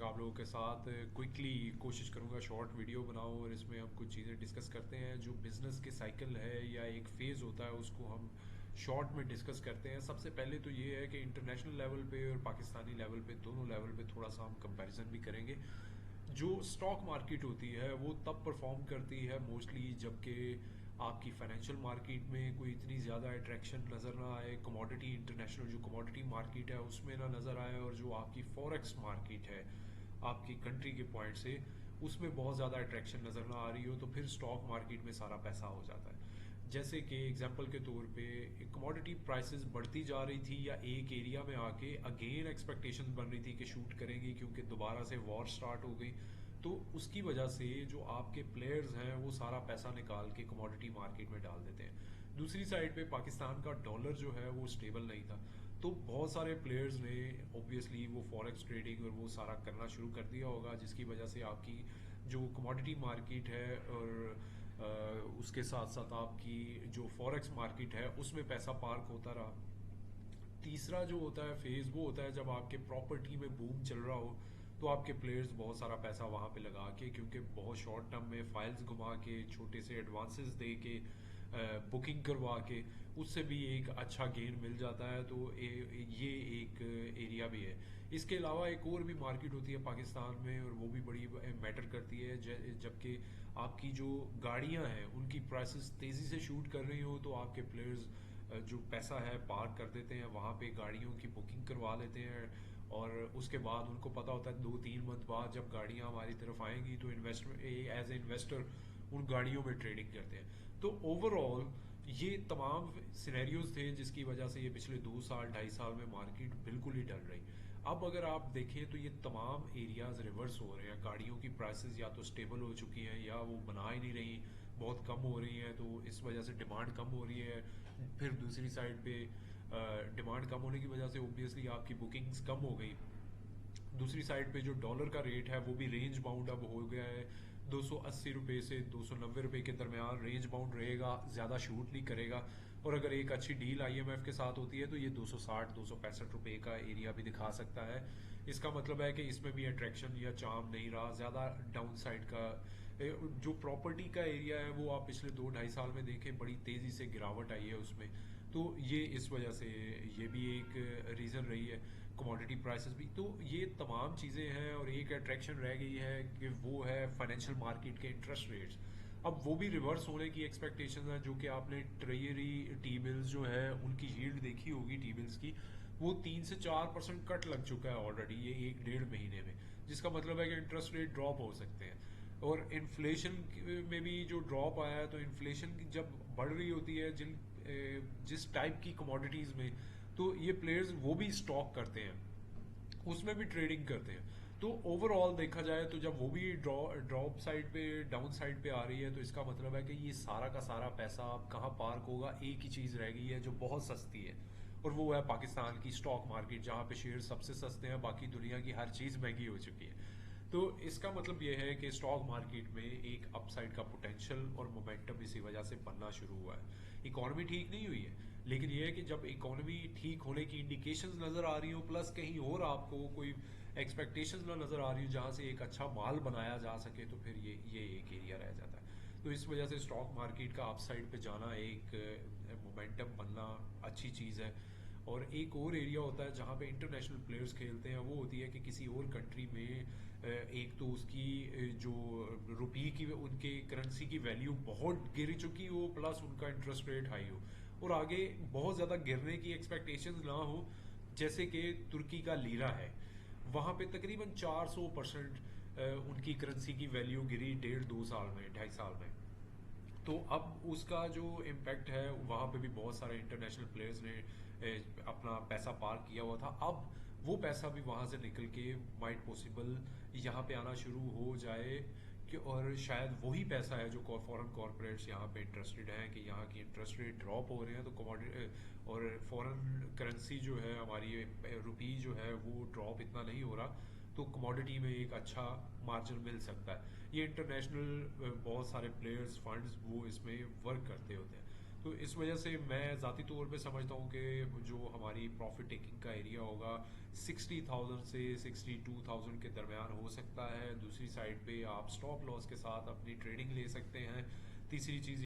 आशिक आप लोगों के साथ क्विकली कोशिश करूंगा शॉर्ट वीडियो बनाऊं और इसमें हम कुछ चीज़ें डिस्कस करते हैं जो बिज़नेस के साइकिल है या एक फ़ेज़ होता है उसको हम शॉर्ट में डिस्कस करते हैं। सबसे पहले तो ये है कि इंटरनेशनल लेवल पे और पाकिस्तानी लेवल पे दोनों लेवल पे थोड़ा सा हम कंपैरिजन भी करेंगे। जो स्टॉक मार्केट होती है वो तब परफॉर्म करती है मोस्टली जबकि आपकी फाइनेंशियल मार्केट में कोई इतनी ज़्यादा अट्रैक्शन नज़र ना आए, कमोडिटी इंटरनेशनल जो कमोडिटी मार्केट है उसमें ना नज़र आए, और जो आपकी फॉरेक्स मार्केट है आपकी कंट्री के पॉइंट से उसमें बहुत ज़्यादा अट्रैक्शन नज़र ना आ रही हो, तो फिर स्टॉक मार्केट में सारा पैसा हो जाता है। जैसे कि एग्जांपल के तौर पे कमोडिटी प्राइसेस बढ़ती जा रही थी या एक एरिया में आके अगेन एक्सपेक्टेशंस बन रही थी कि शूट करेंगी क्योंकि दोबारा से वॉर स्टार्ट हो गई, तो उसकी वजह से जो आपके प्लेयर्स हैं वो सारा पैसा निकाल के कमोडिटी मार्केट में डाल देते हैं। दूसरी साइड पे पाकिस्तान का डॉलर जो है वो स्टेबल नहीं था, तो बहुत सारे प्लेयर्स ने ऑब्वियसली वो फॉरेक्स ट्रेडिंग और वो सारा करना शुरू कर दिया होगा, जिसकी वजह से आपकी जो कमोडिटी मार्केट है और उसके साथ साथ आपकी जो फॉरेक्स मार्केट है उसमें पैसा पार्क होता रहा। तीसरा जो होता है फेज वो होता है जब आपके प्रॉपर्टी में बूम चल रहा हो, तो आपके प्लेयर्स बहुत सारा पैसा वहां पे लगा के, क्योंकि बहुत शॉर्ट टर्म में फाइल्स घुमा के छोटे से एडवांसेस दे के बुकिंग करवा के उससे भी एक अच्छा गेन मिल जाता है, तो ये एक एरिया भी है। इसके अलावा एक और भी मार्केट होती है पाकिस्तान में और वो भी बड़ी मैटर करती है, जबकि आपकी जो गाड़ियां हैं उनकी प्राइसेस तेज़ी से शूट कर रही हो तो आपके प्लेयर्स जो पैसा है पार्क कर देते हैं वहाँ पे, गाड़ियों की बुकिंग करवा लेते हैं, और उसके बाद उनको पता होता है 2-3 मंथ बाद जब गाड़ियाँ हमारी तरफ आएंगी तो इन्वेस्टमेंट एज ए इन्वेस्टर उन गाड़ियों में ट्रेडिंग करते हैं। तो ओवरऑल ये तमाम सिनेरियोज थे जिसकी वजह से ये पिछले 2 साल 2.5 साल में मार्केट बिल्कुल ही डल रही। अब अगर आप देखें तो ये तमाम एरियाज रिवर्स हो रहे हैं, गाड़ियों की प्राइसेस या तो स्टेबल हो चुकी हैं या वो बना ही नहीं रही, बहुत कम हो रही हैं, तो इस वजह से डिमांड कम हो रही है। फिर दूसरी साइड पे डिमांड कम होने की वजह से ओब्वियसली आपकी बुकिंग्स कम हो गई। दूसरी साइड पे जो डॉलर का रेट है वो भी रेंज बाउंड अब हो गया है, 280 रुपये से 290 रुपये के दरमियान रेंज बाउंड रहेगा, ज़्यादा शूट नहीं करेगा। और अगर एक अच्छी डील आईएमएफ के साथ होती है तो ये 260-265 रुपये का एरिया भी दिखा सकता है। इसका मतलब है कि इसमें भी अट्रैक्शन या चार्म नहीं रहा, ज़्यादा डाउन साइड का जो प्रॉपर्टी का एरिया है वो आप पिछले 2-2.5 साल में देखें बड़ी तेज़ी से गिरावट आई है उसमें, तो ये इस वजह से ये भी एक रीज़न रही है। कमोडिटी प्राइसेस भी, तो ये तमाम चीज़ें हैं, और एक अट्रैक्शन रह गई है कि वो है फाइनेंशियल मार्केट के इंटरेस्ट रेट्स। अब वो भी रिवर्स होने की एक्सपेक्टेशन है, जो कि आपने ट्रेजरी टी बिल्स जो है उनकी यील्ड देखी होगी टी बिल्स की, वो 3 से 4% कट लग चुका है ऑलरेडी ये 1-1.5 महीने में, जिसका मतलब है कि इंटरेस्ट रेट ड्रॉप हो सकते हैं। और इन्फ्लेशन में भी जो ड्रॉप आया है, तो इन्फ्लेशन जब बढ़ रही होती है जिस टाइप की कमोडिटीज में, तो ये प्लेयर्स वो भी स्टॉक करते हैं, उसमें भी ट्रेडिंग करते हैं। तो ओवरऑल देखा जाए तो जब वो भी ड्रॉप साइड पे डाउन साइड पे आ रही है, तो इसका मतलब है कि ये सारा का सारा पैसा अब कहाँ पार्क होगा। एक ही चीज़ रह गई है जो बहुत सस्ती है, और वो है पाकिस्तान की स्टॉक मार्केट, जहाँ पे शेयर सबसे सस्ते हैं, बाकी दुनिया की हर चीज़ महंगी हो चुकी है। तो इसका मतलब यह है कि स्टॉक मार्केट में एक अपसाइड का पोटेंशियल और मोमेंटम इसी वजह से बनना शुरू हुआ है। इकोनॉमी ठीक नहीं हुई है, लेकिन यह है कि जब इकोनॉमी ठीक होने की इंडिकेशंस नजर आ रही हो, प्लस कहीं और आपको कोई एक्सपेक्टेशंस ना नजर आ रही हो जहां से एक अच्छा माल बनाया जा सके, तो फिर ये एक एरिया रह जाता है। तो इस वजह से स्टॉक मार्केट का अपसाइड पे जाना, एक मोमेंटम बनना अच्छी चीज़ है। और एक और एरिया होता है जहाँ पे इंटरनेशनल प्लेयर्स खेलते हैं, वो होती है कि किसी और कंट्री में एक तो उसकी जो रुपये की उनके करेंसी की वैल्यू बहुत गिर चुकी हो, प्लस उनका इंटरेस्ट रेट हाई हो, और आगे बहुत ज़्यादा गिरने की एक्सपेक्टेशंस ना हो, जैसे कि तुर्की का लीरा है, वहाँ पे तकरीबन 400% उनकी करेंसी की वैल्यू गिरी 1.5-2 साल में, 2.5 साल में। तो अब उसका जो इम्पैक्ट है वहाँ पे भी बहुत सारे इंटरनेशनल प्लेयर्स ने अपना पैसा पार्क किया हुआ था, अब वो पैसा भी वहाँ से निकल के माइट पॉसिबल यहाँ पे आना शुरू हो जाए कि, और शायद वही पैसा है जो फॉरेन कॉरपोरेट्स यहाँ पे इंटरेस्टेड हैं कि यहाँ की इंटरेस्ट रेट ड्रॉप हो रहे हैं, तो कमोडिटी और फॉरेन करेंसी जो है हमारी रुपी जो है वो ड्रॉप इतना नहीं हो रहा, तो कमोडिटी में एक अच्छा मार्जिन मिल सकता है। ये इंटरनेशनल बहुत सारे प्लेयर्स फंड्स वो इसमें वर्क करते होते हैं। तो इस वजह से मैं ज़ाती तौर पे समझता हूँ कि जो हमारी प्रॉफिट टेकिंग का एरिया होगा 60,000 से 62,000 के दरमियान हो सकता है। दूसरी साइड पे आप स्टॉप लॉस के साथ अपनी ट्रेडिंग ले सकते हैं। तीसरी चीज़